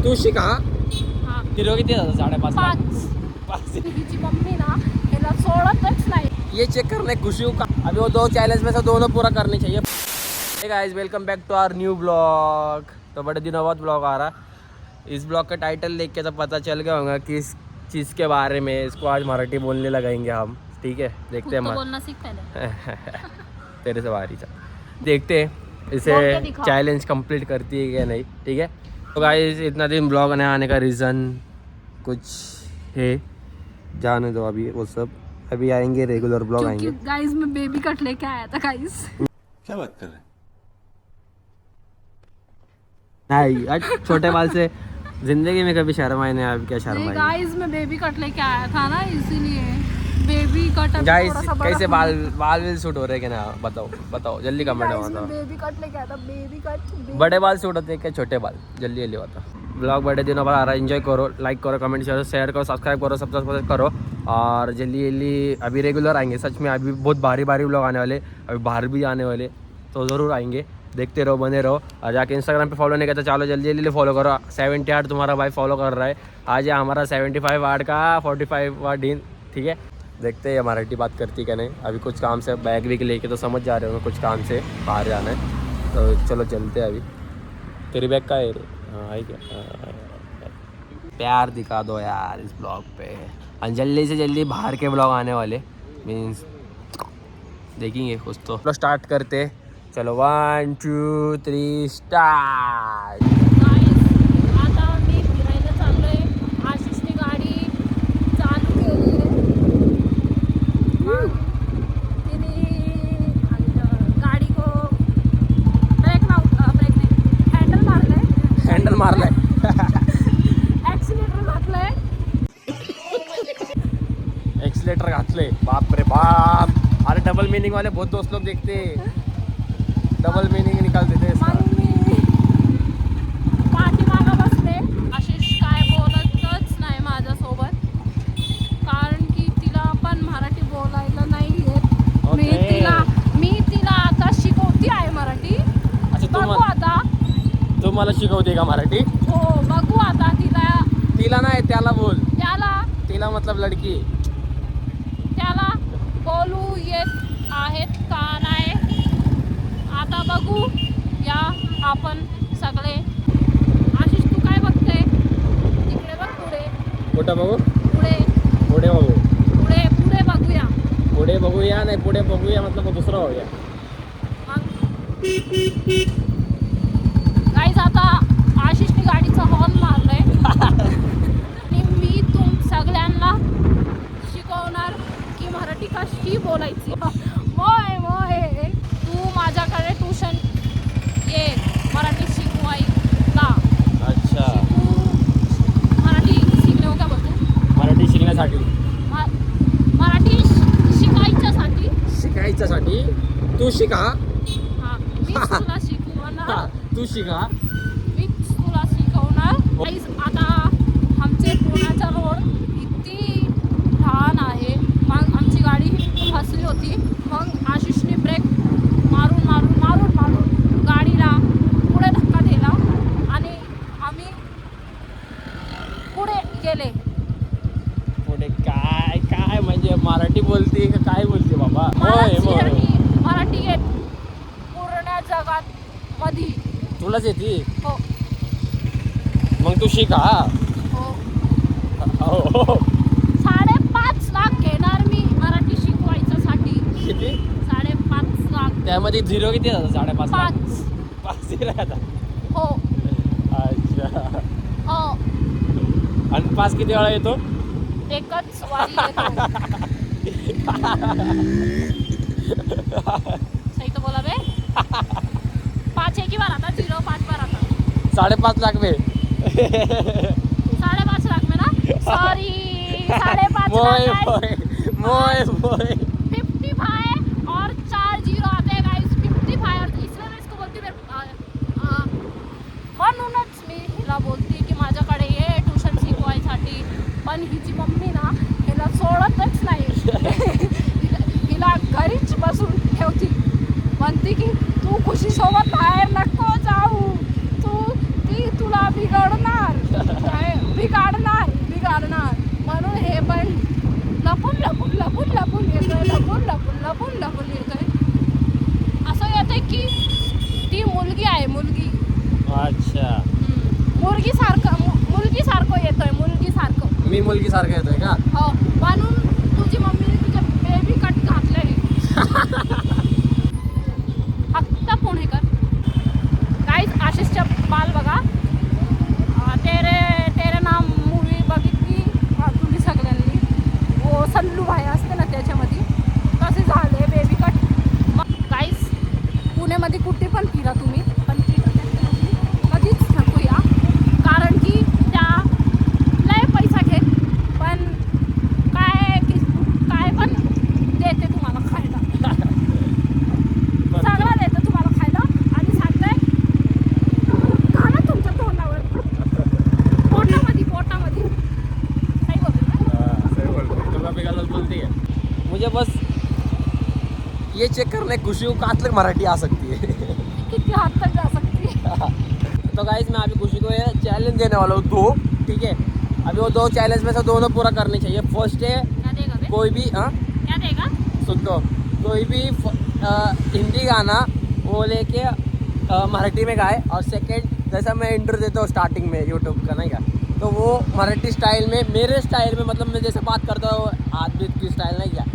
तू शिका. हा. किलो किती जातं? 5.5. 5. तिची मम्मी ना याला सोडतच नाही. ये चेक करने खुशी हूँ. अभी वो 2 चैलेंज में से दोनों पूरा करने चाहिए. Hey guys, welcome back to our new blog. तो बड़े दिनों बाद ब्लॉग आ रहा. इस ब्लॉग का टाइटल देख के तो पता चल गया होगा किस चीज़ के बारे में. इसको आज मराठी बोलने लगाएंगे हम. ठीक है, देखते हैं. बोलना सीख पहले. तेरे से बाहरी चल. देखते हैं इसे चैलेंज कंप्लीट करती है क्या नहीं. ठीक है. तो गाइस इतना दिन ब्लॉग नहीं आने का रीज़न कुछ है, जाने दो अभी वो सब. अभी आएंगे रेगुलर ब्लॉग आएंगे. गाइस मैं बेबी कट लेके आया था गाइस. क्या बात कर रहे हैं? नहीं, आज छोटे बाल से जिंदगी में कभी शर्म आई नहीं. अब क्या शर्म आई. गाइस मैं बेबी कट लेके आया था ना, इसीलिए बेबी कट. गाइस कैसे बाल विल सूट हो रहे हैं क्या ना. बताओ जल्दी कमेंट में बताओ. बेबी कट लेके आया था. Baby cut. बड़े बाल सूट होते हैं क्या छोटे बाल. जल्दी बताओ. ब्लॉग बड़े दिनों बाद आ रहा है. एंजॉय करो, लाइक करो, कमेंट करो, शेयर करो, सब्सक्राइब करो, सब्सक्राइब करो. और जल्दी अभी रेगुलर आएंगे. सच में अभी बहुत भारी ब्लॉग आने वाले. अभी बाहर भी आने वाले, तो ज़रूर आएंगे. देखते रहो, बने रहो. और जाके इंस्टाग्राम पे फॉलो नहीं करते चलो जल्दी फॉलो करो. 78 तुम्हारा भाई फॉलो कर रहा है. आज है हमारा 75 वार्ड का 45 वार्ड दिन. ठीक है, देखते हैं मराठी बात करती क्या नहीं. अभी कुछ काम से बैग भी लेके तो समझ जा रहे हो, कुछ काम से बाहर जाना है. तो चलो चलते हैं. अभी तेरी बैग का है. हाँ है क्या. प्यार दिखा दो यार इस ब्लॉग पे. और जल्दी से जल्दी बाहर के ब्लॉग आने वाले. मीन्स देखेंगे कुछ. तो स्टार्ट करते. चलो 1 2 3 स्टार्ट. आता मी फिरायला चाललोय. आशिषने गाडी चालू केली. तिने गाडी को ब्रेक नाही, हँडल मारलाय. एक्सीलेटर घातले. बाप रे बाप. अरे डबल मीनिंग वाले बहुत दोस्त लोग देखते. डबल मीनिंग निकाल देते. पाठीमागं बसले. आशिष काय बोलतच नाही माझ्यासोबत, कारण की तिला पण मराठी बोलायला नाही येत. मी तिला आता शिकवती आहे मराठी. बघू आता. तू मला शिकवते का मराठी. हो बघू आता. तिला नाही त्याला बोल. तिला मतलब लडकी. त्याला बोलू येत आहेत का नाही आता बघू या आपण सगळे. आशिष तू काय बघते. तिकडे बघ पुढे. कुठं बघू. पुढे बघू. पुढे बघूया. पुढे बघूया नाही पुढे बघूया मतलब दुसरा होऊया. गाईज आता आशिषने गाडीचा हॉर्न मारलाय. आणि मी सगळ्यांना शिकवणार की मराठी कशी बोलायची. मोय तू माझ्याकडे ट्युशन ये मराठी शिकवायला. अच्छा. मराठी शिकले हो का बोलतो. मराठी शिकण्यासाठी. मराठी शिकायच्यासाठी तू शिका. हा मीच तुला शिकवणार. तू शिका. मीच तुला शिकवणार. गाईज आता आमचे पुण्याचा रोड किती लहान आहे. मग आमची गाडी फसली होती. मग आशिषने ब्रेक मारून गाडीला पुढे धक्का दिला आणि आम्ही पुढे गेले. पुढे काय म्हणजे मराठी बोलते का काय बोलते बाबा. मराठी येत पूर्ण जगात मधी. तुलाच येते. हो मग तू शिका. हो 5.5 लाख घेणार मी मराठी शिकवायच्यासाठी. किती. 5.5 लाख. त्यामध्ये 0 किती जातं. 5.5. 5 0 आता. हो. अच्छा. हो. आणि 5 किती वेळा येतो. एकच वारी येतो. सही तो बोला बे. 5 एक ही बार आता. 0 5 बार आता. 5.5 लाख में. 5.5 लाख में ना. सॉरी 5.5 लाख. मोय 55 और 4 0 आते हैं गाइस. 55 और इसलिए मैं इसको बोलती हूँ. म्हणूनच मी हिला बोलते की माझ्याकडे ये ट्युशन शिकवायसाठी. पण हिची मम्मी ना हिला सोडतच नाही. हिला घरीच बसून ठेवती. म्हणते की तू खुशीसोबत बाहेर नको जाऊ. तुला बिघडणार. बिघाडणार म्हणून हे पण लपून येतोय असं येतंय की ती मुलगी आहे मुलगी. अच्छा, मुलगी सारखं येतोय मी मुलगी सारखं येतोय का? हो, म्हणून तुझी मम्मीने तुझ्या बेबी कट घातलंय. आत्ता पुणेकर गाईज आशिषच्या बाल बघा. तेरे नाम मूवी बघितली तुम्ही सगळ्यांनी. वो सल्लू भाई असते ना त्याच्यामध्ये कसे झाले बेबी कट. गाईज पुण्यामध्ये कुठे पण फिरा तुम्ही पण कधीच नको या, कारण की त्या लय पैसा घेत पण काय पण देते तुम्हाला खायला. सगळं देतं तुम्हाला खायला आणि सांगताय घाला तुमच्या तोंडावर पोटामध्ये. सही बोलते ना? मुझे बस ये चेक करने खुशी हूँ कहाँ तक मराठी आ सकती है. किती हद तक जा सकती है. तो गाइस मैं अभी खुशी को ये चैलेंज देने वाला हूँ 2, ठीक है. अभी वो 2 चैलेंज में से दोनों पूरा करने चाहिए. फर्स्ट है क्या देगा बे? कोई भी क्या देगा? सुन तो कोई भी हिंदी गाना वो लेके मराठी में गाए. और सेकंड जैसा मैं इंटरव्यू देता हूँ स्टार्टिंग में यूट्यूब का नहीं क्या, तो वो मराठी स्टाइल में मेरे स्टाइल में, मतलब मैं जैसे बात करता हूँ आदमी की स्टाइल नहीं क्या,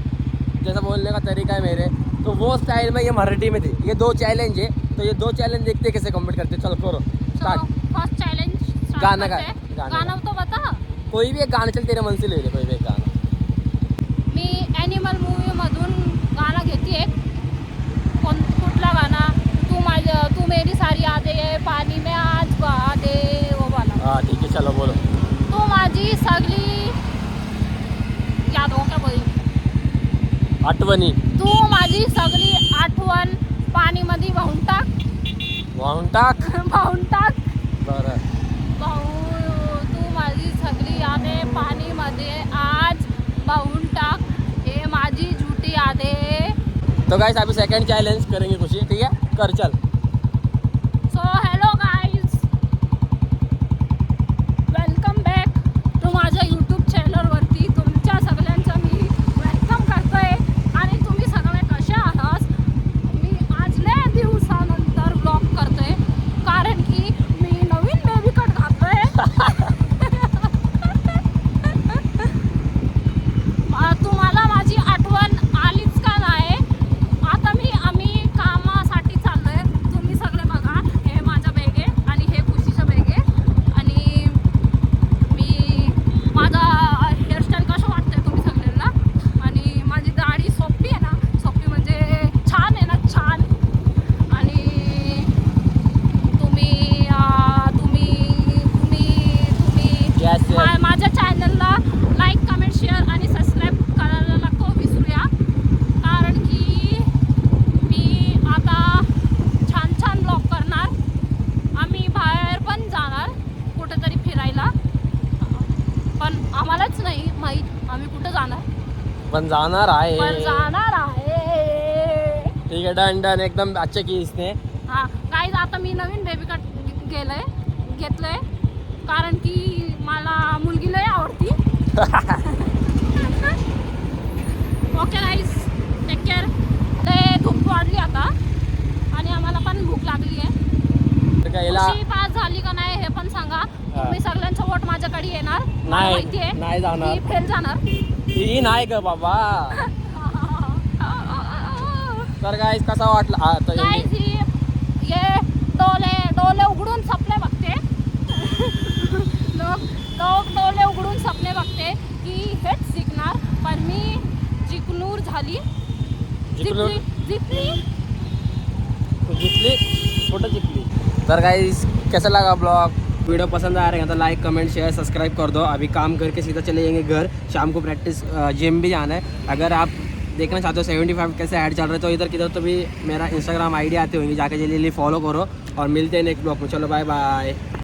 जैसा बोलने का तरीका है मेरे, तो वो स्टाइल में ये मराठी में थी. ये 2 चैलेंज है, तो ये 2 चैलेंज देखते कैसे कंप्लीट करते. चलो करो स्टार्ट. फर्स्ट चैलेंज गाना गाना तो बता. कोई भी एक गाना चल तेरे मन से ले ले. कोई भी एक गाना. मी ॲनिमल मूवीमधून गाणं घेते. कुठला गाणं? तू मेरी सारी यादें है पानी में आज बहा दे, वो वाला. हाँ ठीक है चलो बोलो. तू माझी सगळी याद हो क्या बोली. आठवणी तू माझी सगळी आठवण पाणीमध्ये वाहून टाक. वाहून टाक. बरं. तू माझी सगळी यादे पाणीमध्ये आज वाहून टाक. हे माझी झूठी यादे. तो गाइस अभी सेकंड चैलेंज करेंगे खुशी, ठीक है. कर चल. So hello guys, welcome back to माझ्या यूट्यूब चॅनलवरती. तुमच्या सगळ्यांचं मी वेलकम करतोय. आणि तुम्ही सगळे कसे आहात? मी आज लय दिवसानंतर ब्लॉग करतोय कारण की मी नवीन बेबी कट घातलोय. तुम्हाला माझी आठवण आलीच का नाही? आता आम्ही कामासाठी चाललोय. तुम्ही सगळे बघा, हे माझा बॅग आहे आणि हे खुशीचा बॅग आहे. आणि मी माझा हेअरस्टाईल कसं वाटतंय तुम्ही सगळ्यांना. आणि माझी दाढी सोपी आहे ना, सोपी म्हणजे छान आहे ना, छान. आणि तुम्ही Yes, yes. माझ्या चॅनलला लाईक कमेंट शेअर आणि सबस्क्राईब करायला नको विसरूया. कारण की मी आता छान ब्लॉग करणार. आम्ही बाहेर पण जाणार कुठेतरी फिरायला. पण आम्हालाच नाही माहीत आम्ही कुठं जाणार. पण जाणार आहे. ठीक है डन एकदम अच्छे की इसने. हा गाईज, आता मी नवीन बेबी कट घेतलंय कारण की मला मुलगी लय आवडती. Okay guys, take care. ते धूप वाढली आता आणि आम्हाला पण भूक लागली आहे. खुशी पास झाली का नाही हे पण सांगा. तुम्ही सगळ्यांचं वोट माझ्याकडे येणार. मला माहिती आहे नाही जाणार. मी फेल जाणार. ही नाही का बाबा. तर गाईस कसा वाटला गाईज हे डोले उघडून सपने बघते. डोले उघडून सपने बघते की हेच जिंकणार. पण मी जिंकूर झाली. जिंकली. छोटा जिंकली. तर गाइस कैसा लगा ब्लॉग? वीडियो पसंद आ रहा है तो लाइक कमेंट शेयर सब्सक्राइब कर दो. अभी काम करके सीधा चले जाएंगे घर. शाम को प्रैक्टिस जिम भी जाना है. अगर आप देखना चाहते हो 75 कैसे ऐड चल रहे तो इधर किधर तो भी मेरा इंस्टाग्राम आईडी आते होंगे, जाके जल्दी फॉलो करो. और मिलते हैं नेक्स्ट ब्लॉग में. चलो बाय बाय.